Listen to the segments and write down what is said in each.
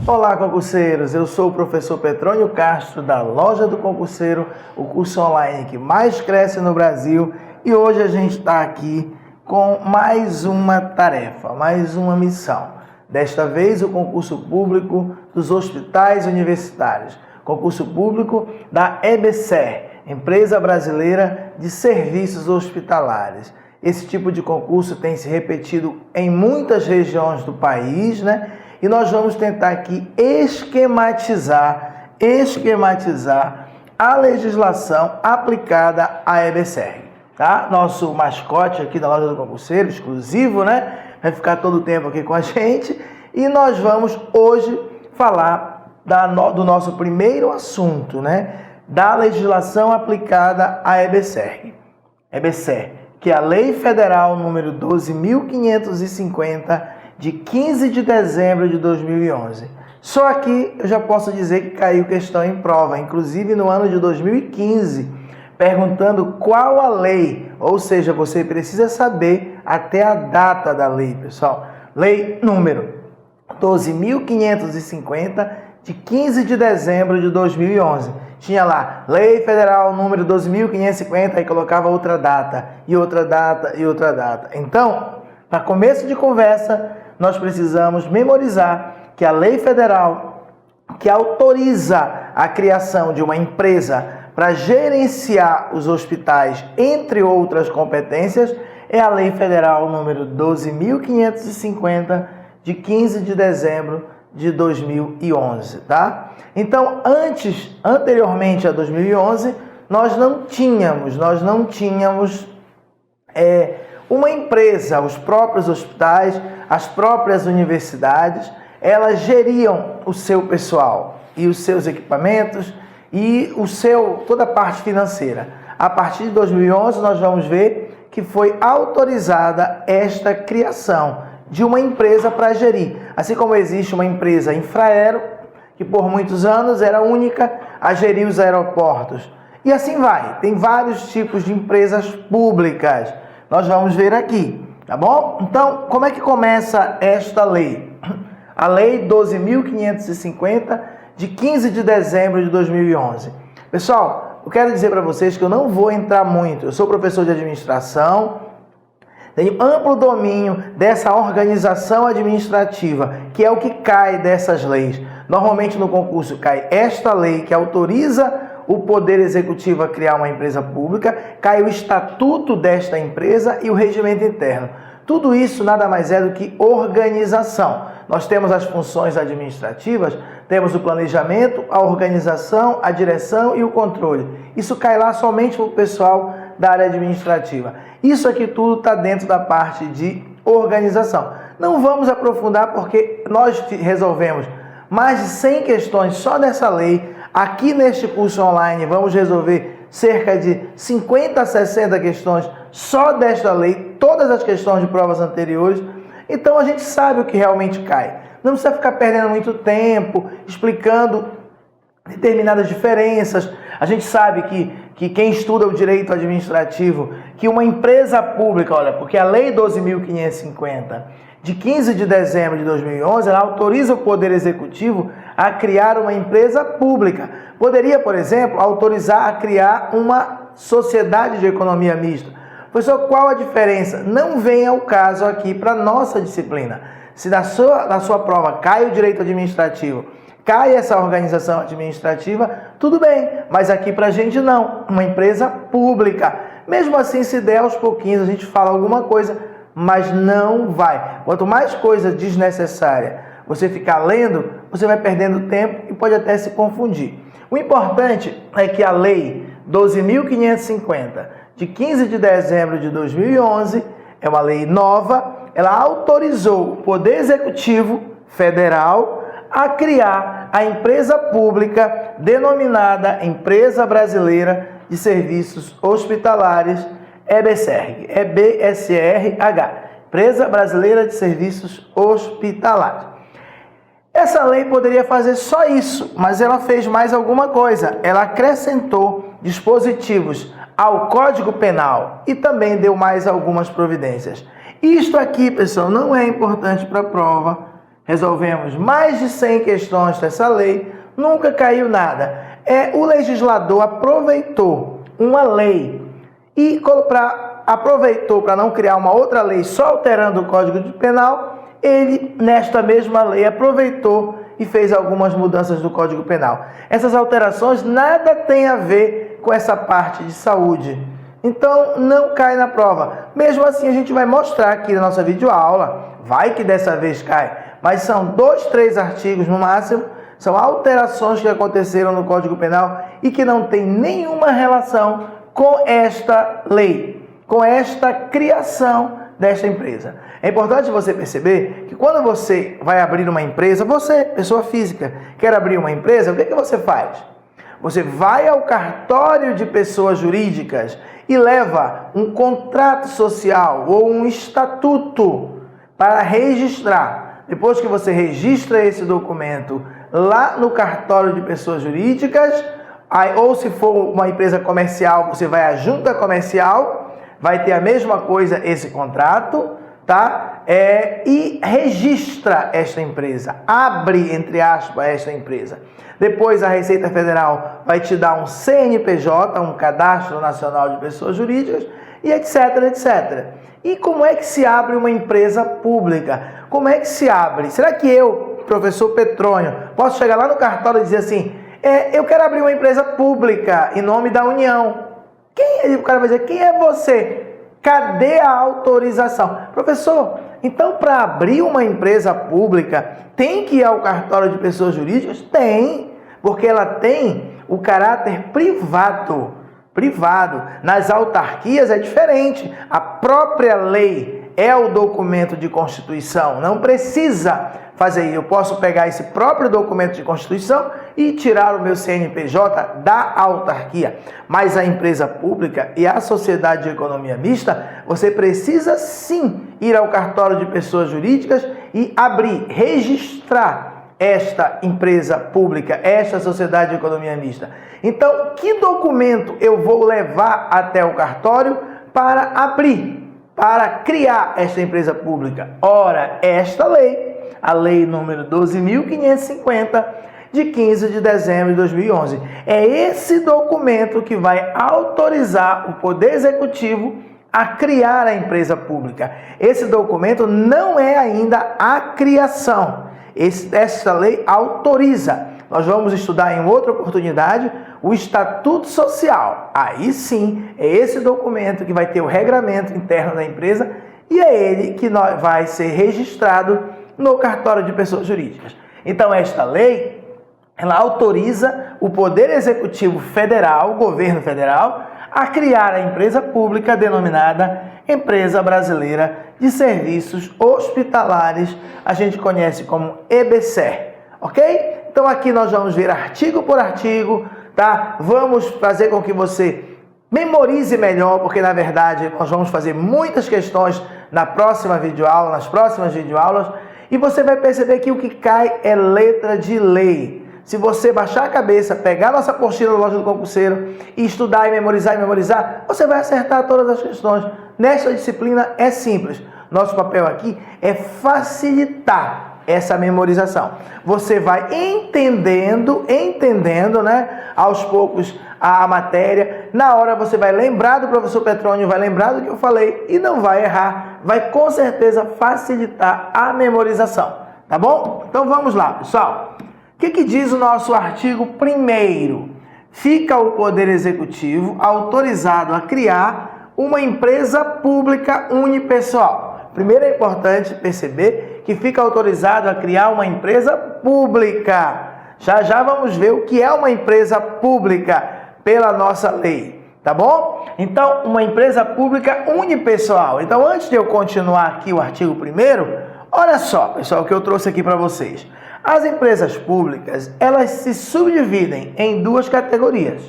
Olá, concurseiros! Eu sou o professor Petrônio Castro, da Loja do Concurseiro, o curso online que mais cresce no Brasil. E hoje a gente está aqui com mais uma tarefa, mais uma missão. Desta vez, o concurso público dos hospitais universitários. Concurso público da EBSER, Empresa Brasileira de Serviços Hospitalares. Esse tipo de concurso tem se repetido em muitas regiões do país, né? E nós vamos tentar aqui esquematizar a legislação aplicada à EBSER, tá? Nosso mascote aqui da Loja do Concurseiro, exclusivo, né? Vai ficar todo o tempo aqui com a gente. E nós vamos hoje falar do nosso primeiro assunto, né? Da legislação aplicada à EBSER. EBSER, que é a Lei Federal número 12.550, de 15 de dezembro de 2011. Só aqui eu já posso dizer que caiu questão em prova, inclusive no ano de 2015, perguntando qual a lei, ou seja, você precisa saber até a data da lei, pessoal. Lei número 12.550, de 15 de dezembro de 2011. Tinha lá, Lei Federal número 12.550, aí colocava outra data, e outra data, e outra data. Então, para começo de conversa, nós precisamos memorizar que a lei federal que autoriza a criação de uma empresa para gerenciar os hospitais, entre outras competências, é a Lei Federal número 12.550, de 15 de dezembro de 2011, tá? Então, anteriormente a 2011, nós não tínhamos uma empresa, os próprios hospitais, as próprias universidades, elas geriam o seu pessoal e os seus equipamentos e toda a parte financeira. A partir de 2011, nós vamos ver que foi autorizada esta criação de uma empresa para gerir. Assim como existe uma empresa Infraero, que por muitos anos era única a gerir os aeroportos. E assim vai, tem vários tipos de empresas públicas. Nós vamos ver aqui, tá bom? Então, como é que começa esta lei? A Lei 12.550, de 15 de dezembro de 2011. Pessoal, eu quero dizer para vocês que eu não vou entrar muito. Eu sou professor de administração, tenho amplo domínio dessa organização administrativa, que é o que cai dessas leis. Normalmente no concurso cai esta lei que autoriza o Poder Executivo a criar uma empresa pública, cai o estatuto desta empresa e o regimento interno. Tudo isso nada mais é do que organização. Nós temos as funções administrativas, temos o planejamento, a organização, a direção e o controle. Isso cai lá somente para o pessoal da área administrativa. Isso aqui tudo está dentro da parte de organização. Não vamos aprofundar porque nós resolvemos mais de 100 questões só dessa lei. Aqui neste curso online vamos resolver cerca de 50 a 60 questões só desta lei, todas as questões de provas anteriores. Então a gente sabe o que realmente cai. Não precisa ficar perdendo muito tempo explicando determinadas diferenças. A gente sabe que quem estuda o direito administrativo, que uma empresa pública, olha, porque a Lei 12.550, de 15 de dezembro de 2011, ela autoriza o Poder Executivo a criar uma empresa pública. Poderia, por exemplo, autorizar a criar uma sociedade de economia mista. Professor, qual a diferença? Não vem ao caso aqui para a nossa disciplina. Se na sua prova cai o direito administrativo, cai essa organização administrativa, tudo bem, mas aqui para a gente não, uma empresa pública. Mesmo assim, se der aos pouquinhos, a gente fala alguma coisa, mas não vai. Quanto mais coisa desnecessária você ficar lendo, você vai perdendo tempo e pode até se confundir. O importante é que a Lei 12.550, de 15 de dezembro de 2011, é uma lei nova, ela autorizou o Poder Executivo Federal a criar a empresa pública denominada Empresa Brasileira de Serviços Hospitalares, EBSERH, EBSRH, Empresa Brasileira de Serviços Hospitalares. Essa lei poderia fazer só isso, mas ela fez mais alguma coisa. Ela acrescentou dispositivos ao Código Penal e também deu mais algumas providências. Isto aqui, pessoal, não é importante para a prova. resolvemos mais de 100 questões dessa lei, nunca caiu nada. O legislador aproveitou uma lei e aproveitou para não criar uma outra lei só alterando o Código Penal, ele, nesta mesma lei, aproveitou e fez algumas mudanças do Código Penal. Essas alterações nada tem a ver com essa parte de saúde. Então, não cai na prova. Mesmo assim, a gente vai mostrar aqui na nossa videoaula. Vai que dessa vez cai. Mas são 2, 3 artigos no máximo. São alterações que aconteceram no Código Penal e que não tem nenhuma relação com esta lei, com esta criação desta empresa. É importante você perceber que quando você vai abrir uma empresa, você, pessoa física, quer abrir uma empresa, o que você faz? Você vai ao cartório de pessoas jurídicas e leva um contrato social ou um estatuto para registrar. Depois que você registra esse documento lá no cartório de pessoas jurídicas, ou se for uma empresa comercial, você vai à junta comercial, vai ter a mesma coisa esse contrato, tá? E registra esta empresa, abre, entre aspas, esta empresa. Depois a Receita Federal vai te dar um CNPJ, um Cadastro Nacional de Pessoas Jurídicas, e etc, etc. E como é que se abre uma empresa pública? Como é que se abre? Será que eu, professor Petrônio, posso chegar lá no cartório e dizer assim, eu quero abrir uma empresa pública em nome da União? O cara vai dizer, quem é você? Cadê a autorização? Professor, então para abrir uma empresa pública, tem que ir ao cartório de pessoas jurídicas? Tem, porque ela tem o caráter privado. Nas autarquias é diferente. A própria lei é o documento de constituição. Não precisa fazer. Eu posso pegar esse próprio documento de constituição e tirar o meu CNPJ da autarquia. Mas a empresa pública e a sociedade de economia mista, você precisa sim ir ao cartório de pessoas jurídicas e registrar esta empresa pública, esta sociedade de economia mista. Então, que documento eu vou levar até o cartório para criar esta empresa pública? Ora, esta lei, a lei número 12.550, de 15 de dezembro de 2011. É esse documento que vai autorizar o Poder Executivo a criar a empresa pública. Esse documento não é ainda a criação. Esta lei autoriza. Nós vamos estudar em outra oportunidade o Estatuto Social. Aí sim, é esse documento que vai ter o regramento interno da empresa e é ele que vai ser registrado no cartório de pessoas jurídicas. Então, esta lei, ela autoriza o Poder Executivo Federal, o governo federal, a criar a empresa pública denominada Empresa Brasileira de Serviços Hospitalares, a gente conhece como EBSER, ok? Então aqui nós vamos ver artigo por artigo, tá? Vamos fazer com que você memorize melhor, porque na verdade nós vamos fazer muitas questões nas próximas videoaulas, e você vai perceber que o que cai é letra de lei. Se você baixar a cabeça, pegar nossa apostila da Loja do Concurseiro e estudar e memorizar, você vai acertar todas as questões. Nesta disciplina é simples. Nosso papel aqui é facilitar essa memorização. Você vai entendendo, né, aos poucos a matéria. Na hora você vai lembrar do professor Petrônio, vai lembrar do que eu falei e não vai errar. Vai com certeza facilitar a memorização. Tá bom? Então vamos lá, pessoal. O que diz o nosso artigo 1º? Fica o Poder Executivo autorizado a criar uma empresa pública unipessoal. Primeiro é importante perceber que fica autorizado a criar uma empresa pública. Já vamos ver o que é uma empresa pública pela nossa lei, tá bom? Então, uma empresa pública unipessoal. Então, antes de eu continuar aqui o artigo 1º, olha só, pessoal, o que eu trouxe aqui para vocês. As empresas públicas, elas se subdividem em 2 categorias.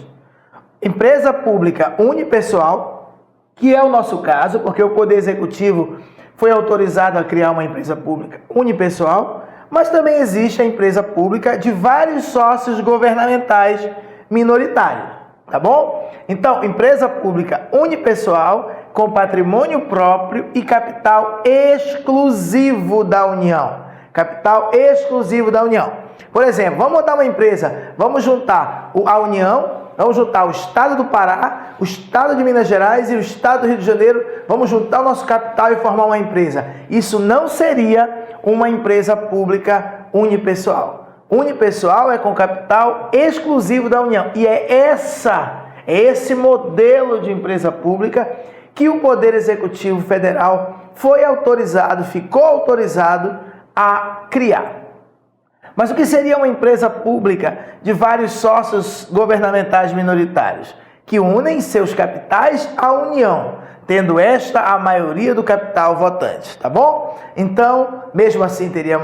Empresa pública unipessoal, que é o nosso caso, porque o Poder Executivo foi autorizado a criar uma empresa pública unipessoal, mas também existe a empresa pública de vários sócios governamentais minoritários, tá bom? Então, empresa pública unipessoal com patrimônio próprio e capital exclusivo da União. capital exclusivo da União. Por exemplo, vamos montar uma empresa, vamos juntar a União, vamos juntar o Estado do Pará, o Estado de Minas Gerais e o Estado do Rio de Janeiro, vamos juntar o nosso capital e formar uma empresa. Isso não seria uma empresa pública unipessoal. Unipessoal é com capital exclusivo da União. E é esse modelo de empresa pública que o Poder Executivo Federal ficou autorizado a criar. Mas o que seria uma empresa pública de vários sócios governamentais minoritários, que unem seus capitais à União, tendo esta a maioria do capital votante, tá bom? Então, mesmo assim, teria a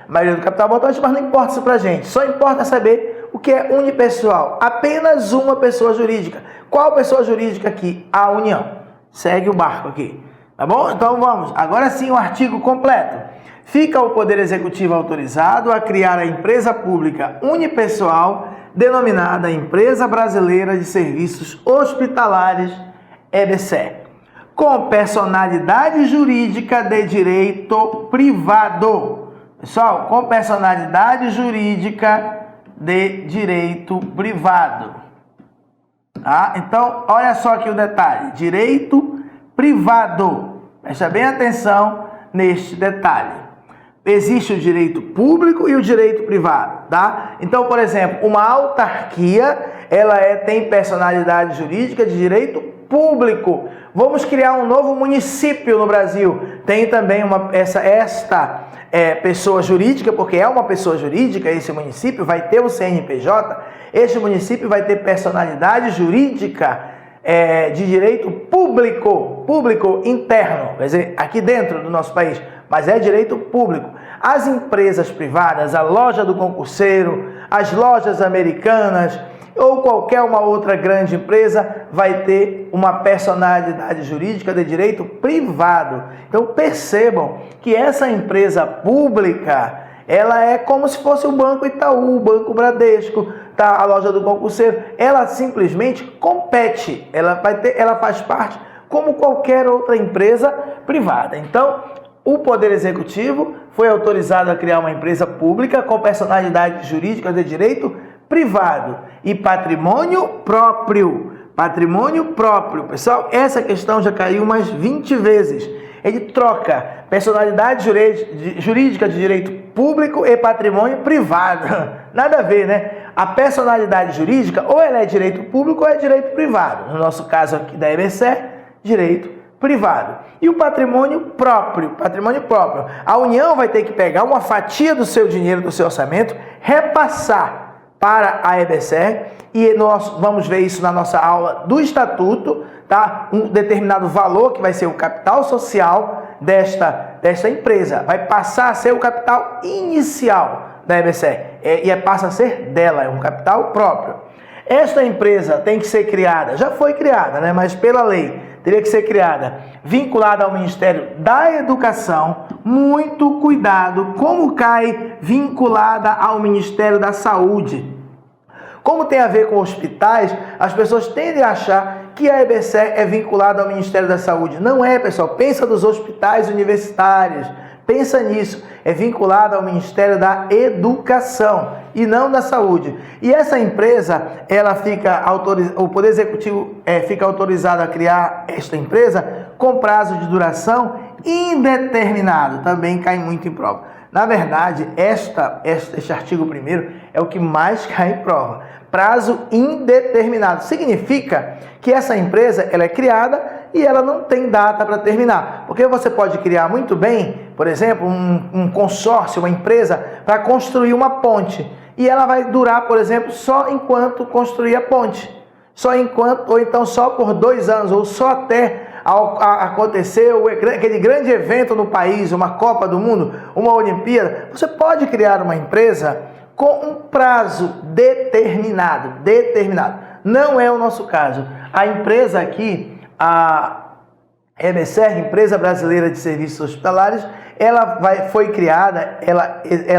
maioria do capital votante, mas não importa isso pra gente. Só importa saber o que é unipessoal. Apenas uma pessoa jurídica. Qual pessoa jurídica aqui? A União. Segue o barco aqui. Tá bom? Então vamos. Agora sim o artigo completo. Fica o Poder Executivo autorizado a criar a empresa pública unipessoal denominada Empresa Brasileira de Serviços Hospitalares, EBSER, com personalidade jurídica de direito privado. Pessoal, com personalidade jurídica de direito privado. Tá? Então, olha só aqui o detalhe. Direito privado. Presta bem atenção neste detalhe. Existe o direito público e o direito privado, tá? Então, por exemplo, uma autarquia, ela tem personalidade jurídica de direito público. Vamos criar um novo município no Brasil. Tem também esta pessoa jurídica, porque é uma pessoa jurídica, esse município vai ter o CNPJ, este município vai ter personalidade jurídica de direito público interno, quer dizer, aqui dentro do nosso país, mas é direito público. As empresas privadas, a loja do concurseiro, as lojas americanas ou qualquer uma outra grande empresa vai ter uma personalidade jurídica de direito privado. Então percebam que essa empresa pública, ela é como se fosse o Banco Itaú, o Banco Bradesco, tá? A loja do concurseiro, ela simplesmente compete, ela faz parte como qualquer outra empresa privada. Então, o Poder Executivo foi autorizado a criar uma empresa pública com personalidade jurídica de direito privado e patrimônio próprio. Patrimônio próprio. Pessoal, essa questão já caiu umas 20 vezes. Ele troca personalidade jurídica de direito público e patrimônio privado. Nada a ver, né? A personalidade jurídica ou ela é direito público ou é direito privado. No nosso caso aqui da EBSER, direito privado. E o patrimônio próprio. Patrimônio próprio. A União vai ter que pegar uma fatia do seu dinheiro, do seu orçamento, repassar para a EBSER, e nós vamos ver isso na nossa aula do Estatuto, tá? Um determinado valor que vai ser o capital social desta empresa. Vai passar a ser o capital inicial da EBSER. Passa a ser dela, é um capital próprio. Esta empresa tem que ser criada, já foi criada, né? Mas pela lei, teria que ser criada, vinculada ao Ministério da Educação. Muito cuidado, como cai vinculada ao Ministério da Saúde. Como tem a ver com hospitais, as pessoas tendem a achar que a EBSER é vinculada ao Ministério da Saúde. Não é, pessoal. Pensa nos hospitais universitários. Pensa nisso. É vinculada ao Ministério da Educação e não da Saúde. E essa empresa, o Poder Executivo fica autorizado a criar esta empresa com prazo de duração indeterminado. Também cai muito em prova. Na verdade, este artigo 1º é o que mais cai em prova. Prazo indeterminado. Significa que essa empresa ela é criada e ela não tem data para terminar. Porque você pode criar muito bem, por exemplo, um consórcio, uma empresa, para construir uma ponte. E ela vai durar, por exemplo, só enquanto construir a ponte. Ou então só por 2 anos, ou só até acontecer aquele grande evento no país, uma Copa do Mundo, uma Olimpíada. Você pode criar uma empresa com um prazo determinado. Não é o nosso caso. A empresa aqui, a EBSER, Empresa Brasileira de Serviços Hospitalares, ela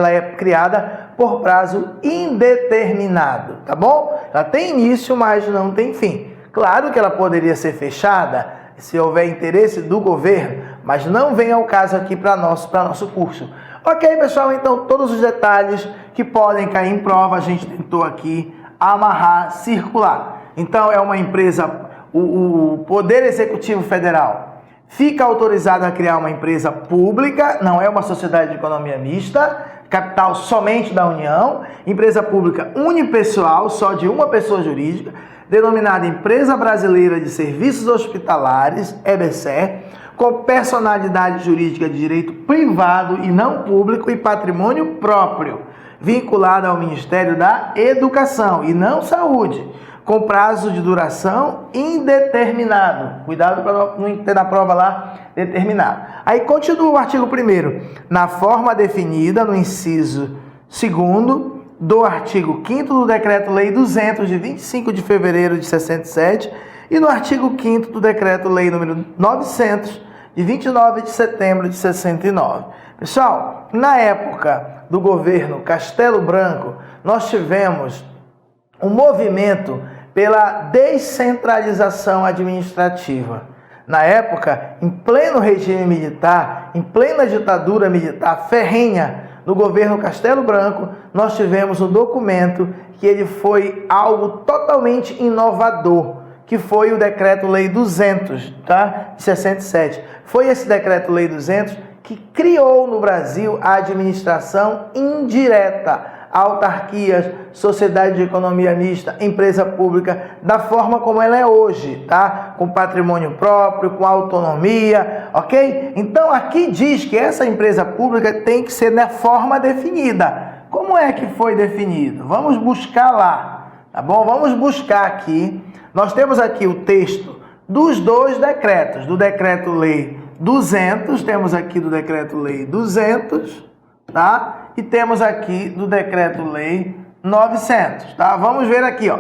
é criada por prazo indeterminado, tá bom? Ela tem início, mas não tem fim. Claro que ela poderia ser fechada se houver interesse do governo, mas não vem ao caso aqui para nosso curso. Ok, pessoal, então todos os detalhes que podem cair em prova, a gente tentou aqui amarrar, circular. Então, é uma empresa, o Poder Executivo Federal fica autorizado a criar uma empresa pública, não é uma sociedade de economia mista, capital somente da União, empresa pública unipessoal, só de uma pessoa jurídica, denominada Empresa Brasileira de Serviços Hospitalares, EBSER, com personalidade jurídica de direito privado e não público e patrimônio próprio, vinculada ao Ministério da Educação e não Saúde, com prazo de duração indeterminado. Cuidado para não ter na prova lá determinado. Aí continua o artigo 1º, na forma definida no inciso 2º do artigo 5º do Decreto-Lei 200, de 25 de fevereiro de 67, e no artigo 5º do Decreto-Lei número 900, de 29 de setembro de 69. Pessoal, na época do governo Castelo Branco, nós tivemos um movimento pela descentralização administrativa. Na época, em pleno regime militar, em plena ditadura militar ferrenha, no governo Castelo Branco, nós tivemos um documento que ele foi algo totalmente inovador, que foi o Decreto-Lei 200, tá? De 67. Foi esse Decreto-Lei 200 que criou no Brasil a administração indireta, autarquias, sociedade de economia mista, empresa pública, da forma como ela é hoje, tá? Com patrimônio próprio, com autonomia, ok? Então aqui diz que essa empresa pública tem que ser na forma definida. Como é que foi definido? Vamos buscar lá, tá bom? Vamos buscar aqui. Nós temos aqui o texto dos dois decretos, do Decreto-Lei 200, temos aqui do Decreto-Lei 200, tá? E temos aqui do Decreto-Lei 900, tá? Vamos ver aqui, ó.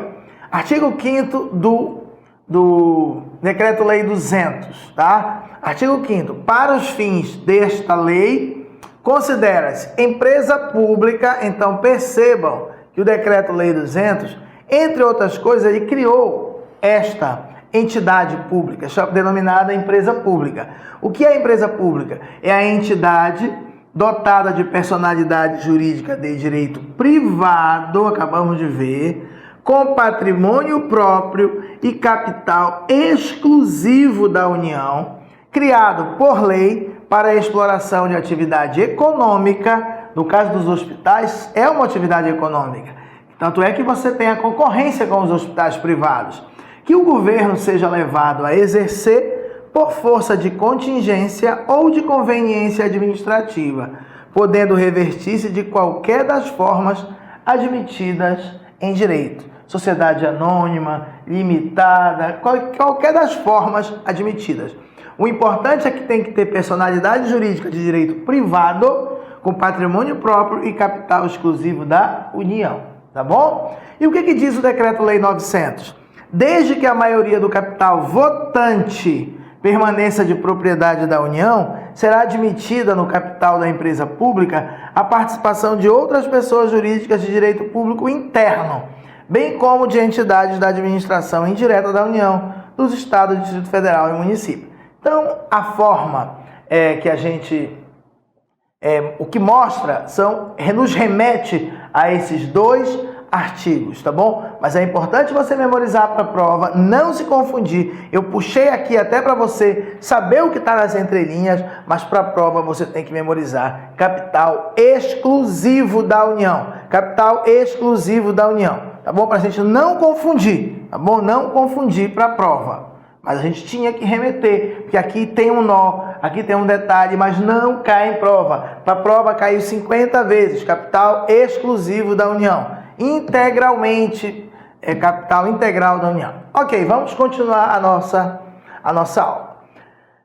Artigo 5º do Decreto-Lei 200, tá? Artigo 5º. Para os fins desta lei, considera-se empresa pública, então percebam que o Decreto-Lei 200, entre outras coisas, ele criou esta entidade pública, denominada empresa pública. O que é empresa pública? É a entidade dotada de personalidade jurídica de direito privado, acabamos de ver, com patrimônio próprio e capital exclusivo da União, criado por lei para a exploração de atividade econômica. No caso dos hospitais, é uma atividade econômica. Tanto é que você tem a concorrência com os hospitais privados, que o governo seja levado a exercer por força de contingência ou de conveniência administrativa, podendo revertir-se de qualquer das formas admitidas em direito. Sociedade anônima, limitada, qualquer das formas admitidas. O importante é que tem que ter personalidade jurídica de direito privado, com patrimônio próprio e capital exclusivo da União, tá bom? E o que diz o Decreto-Lei 900? Desde que a maioria do capital votante permaneça de propriedade da União, será admitida no capital da empresa pública a participação de outras pessoas jurídicas de direito público interno, bem como de entidades da administração indireta da União, dos Estados, Distrito Federal e município. Então, a forma que a gente... o que mostra nos remete a esses dois artigos, tá bom? Mas é importante você memorizar para a prova, não se confundir. Eu puxei aqui até para você saber o que está nas entrelinhas, mas para a prova você tem que memorizar capital exclusivo da União. Capital exclusivo da União, tá bom? Para a gente não confundir, tá bom? Não confundir para a prova. Mas a gente tinha que remeter, porque aqui tem um nó, aqui tem um detalhe, mas não cai em prova. Para a prova caiu 50 vezes, capital exclusivo da União. Integralmente, capital integral da União. Ok, vamos continuar a nossa aula.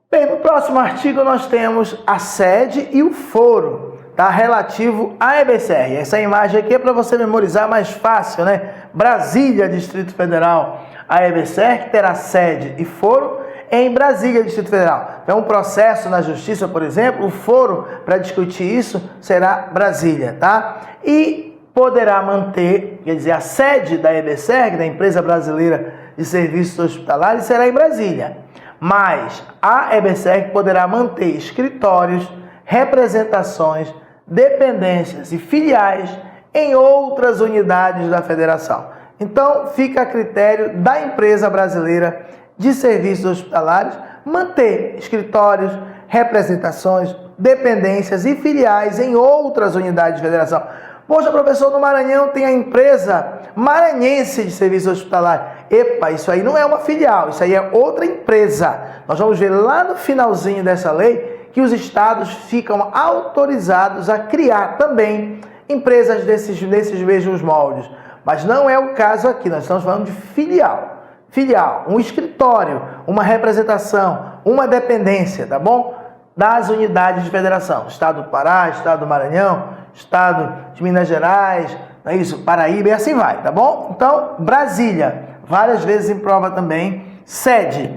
Bem, no próximo artigo nós temos a sede e o foro, tá? Relativo à EBSER. Essa imagem aqui é para você memorizar mais fácil, né? Brasília, Distrito Federal. A EBSER, que terá sede e foro em Brasília, Distrito Federal. Então, um processo na Justiça, por exemplo, o foro para discutir isso será Brasília, tá? E poderá manter, quer dizer, a sede da EBSER, da Empresa Brasileira de Serviços Hospitalares, será em Brasília. Mas a EBSER poderá manter escritórios, representações, dependências e filiais em outras unidades da federação. Então, fica a critério da empresa brasileira de serviços hospitalares manter escritórios, representações, dependências e filiais em outras unidades de federação. Poxa, professor, no Maranhão tem a empresa maranhense de serviço hospitalar. Epa, isso aí não é uma filial, isso aí é outra empresa. Nós vamos ver lá no finalzinho dessa lei que os estados ficam autorizados a criar também empresas desses mesmos moldes. Mas não é o caso aqui, nós estamos falando de filial. Filial, um escritório, uma representação, uma dependência, tá bom? Das unidades de federação. Estado do Pará, Estado do Maranhão, Estado de Minas Gerais, não é isso? Paraíba e assim vai, tá bom? Então, Brasília, várias vezes em prova também, sede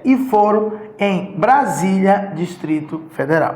e foro em Brasília, Distrito Federal.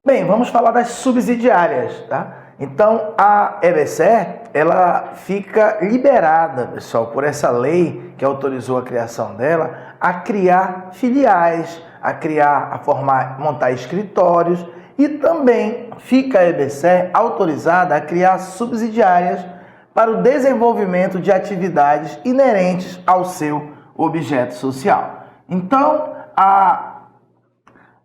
Bem, vamos falar das subsidiárias, tá? Então, a EBSER, ela fica liberada, pessoal, por essa lei que autorizou a criação dela, a criar filiais, a formar, montar escritórios, e também fica a EBSER autorizada a criar subsidiárias para o desenvolvimento de atividades inerentes ao seu objeto social. Então, a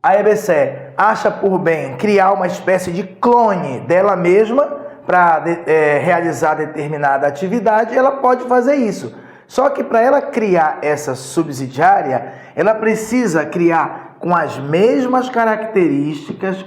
EBSER acha por bem criar uma espécie de clone dela mesma para realizar determinada atividade, ela pode fazer isso. Só que para ela criar essa subsidiária, ela precisa criar com as mesmas características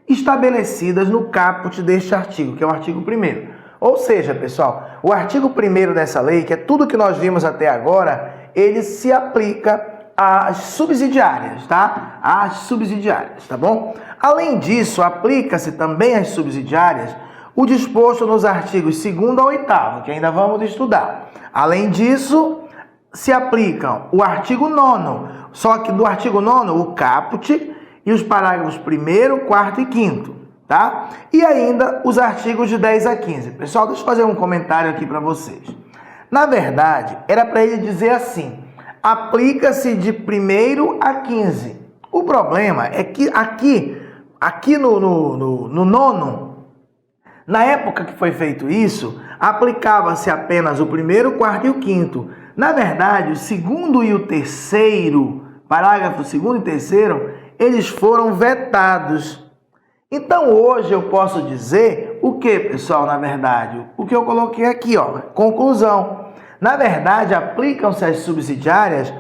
estabelecidas no caput deste artigo, que é o artigo 1º. Ou seja, pessoal, o artigo 1º dessa lei, que é tudo que nós vimos até agora, ele se aplica às subsidiárias, tá? Às subsidiárias, tá bom? Além disso, aplica-se também às subsidiárias o disposto nos artigos 2º ao 8º, que ainda vamos estudar. Além disso, se aplicam o artigo 9º, só que do artigo 9º, o caput e os parágrafos 1º, 4º e 5º, tá? E ainda os artigos de 10 a 15. Pessoal, deixa eu fazer um comentário aqui para vocês. Na verdade, era para ele dizer assim: aplica-se de 1º a 15. O problema é que aqui no 9º, na época que foi feito isso, aplicava-se apenas o 1º, 4º e o 5º. Na verdade, o 2º e o 3º, parágrafo 2º e 3º, eles foram vetados. Então, hoje eu posso dizer o que, pessoal, na verdade? O que eu coloquei aqui, ó, conclusão. Na verdade, aplicam-se às subsidiárias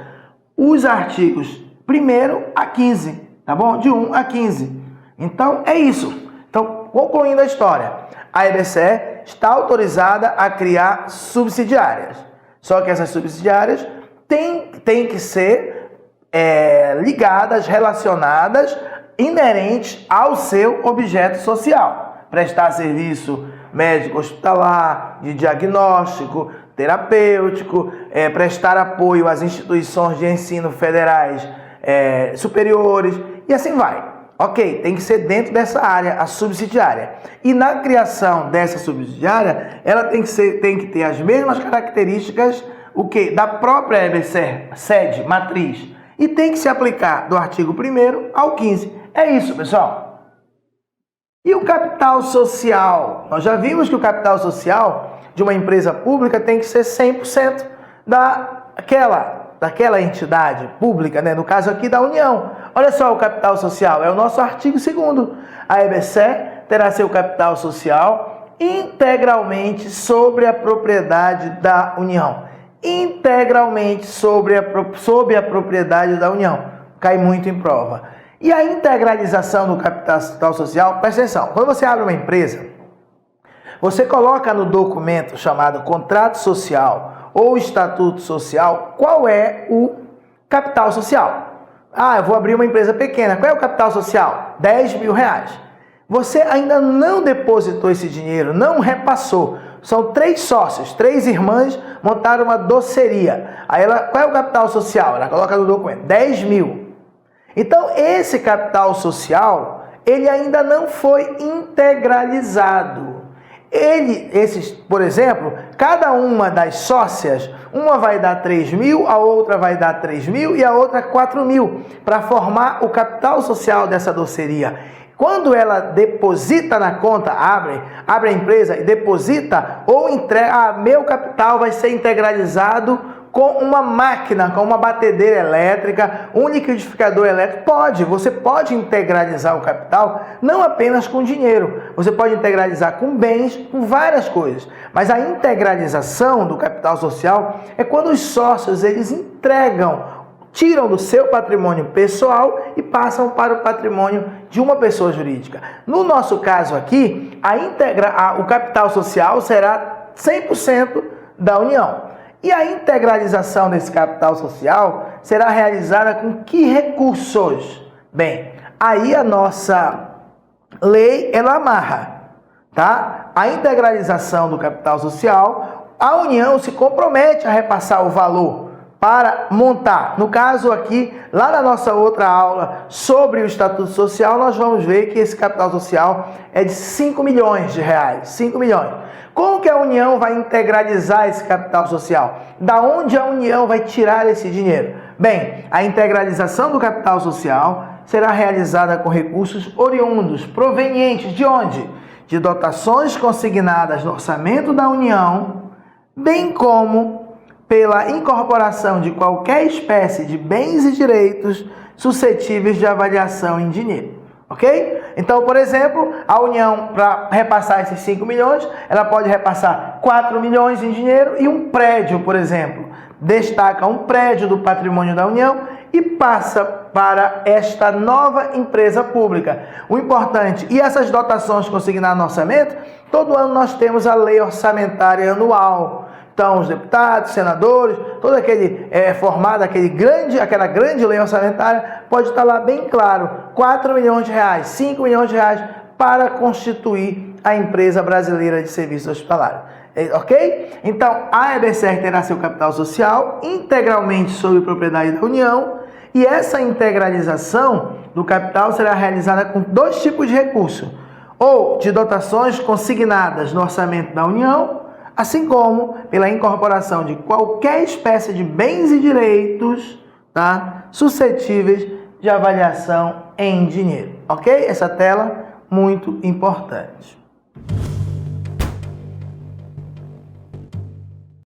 os artigos 1º a 15, tá bom? De 1 a 15. Então, é isso. Então, concluindo a história, a EBSER está autorizada a criar subsidiárias. Só que essas subsidiárias têm que ser ligadas, relacionadas, inerentes ao seu objeto social. Prestar serviço médico hospitalar, de diagnóstico, terapêutico, prestar apoio às instituições de ensino federais superiores e assim vai. Ok, tem que ser dentro dessa área, a subsidiária. E na criação dessa subsidiária, ela tem que ter as mesmas características da própria EBSER, sede, matriz. E tem que se aplicar do artigo 1º ao 15. É isso, pessoal. E o capital social? Nós já vimos que o capital social de uma empresa pública tem que ser 100% daquela entidade pública, né? No caso aqui da União. Olha só o capital social, é o nosso artigo 2º. A EBSER terá seu capital social integralmente sobre a propriedade da União. Integralmente sob a propriedade da União. Cai muito em prova. E a integralização do capital social, presta atenção, quando você abre uma empresa, você coloca no documento chamado contrato social ou estatuto social qual é o capital social. Ah, eu vou abrir uma empresa pequena. Qual é o capital social? R$10.000. Você ainda não depositou esse dinheiro, não repassou. São 3 sócios, 3 irmãs montaram uma doceria. Aí qual é o capital social? Ela coloca no documento, 10 mil. Então, esse capital social, ele ainda não foi integralizado. Por exemplo, cada uma das sócias, uma vai dar 3 mil, a outra vai dar 3 mil e a outra 4 mil, para formar o capital social dessa doceria. Quando ela deposita na conta, abre a empresa e deposita ou entrega, meu capital vai ser integralizado com uma máquina, com uma batedeira elétrica, um liquidificador elétrico. Você pode integralizar o capital não apenas com dinheiro, você pode integralizar com bens, com várias coisas. Mas a integralização do capital social é quando os sócios eles tiram do seu patrimônio pessoal e passam para o patrimônio de uma pessoa jurídica. No nosso caso aqui, o capital social será 100% da União. E a integralização desse capital social será realizada com que recursos? Bem, aí a nossa lei, ela amarra, tá? A integralização do capital social, a União se compromete a repassar o valor para montar. No caso aqui, lá na nossa outra aula sobre o Estatuto Social, nós vamos ver que esse capital social é de 5 milhões de reais. 5 milhões. Como que a União vai integralizar esse capital social? Da onde a União vai tirar esse dinheiro? Bem, a integralização do capital social será realizada com recursos oriundos, provenientes de onde? De dotações consignadas no orçamento da União, bem como pela incorporação de qualquer espécie de bens e direitos suscetíveis de avaliação em dinheiro. Ok? Então, por exemplo, a União, para repassar esses 5 milhões, ela pode repassar 4 milhões em dinheiro e um prédio, por exemplo. Destaca um prédio do patrimônio da União e passa para esta nova empresa pública. O importante, e essas dotações consignadas no orçamento, todo ano nós temos a lei orçamentária anual. Então, os deputados, senadores, todo aquele aquela grande lei orçamentária, pode estar lá bem claro, 4 milhões de reais, 5 milhões de reais para constituir a empresa brasileira de serviços hospitalares. Ok? Então, a EBSER terá seu capital social integralmente sob propriedade da União e essa integralização do capital será realizada com 2 tipos de recurso, ou de dotações consignadas no orçamento da União, assim como pela incorporação de qualquer espécie de bens e direitos, tá, suscetíveis de avaliação em dinheiro. Ok? Essa tela muito importante.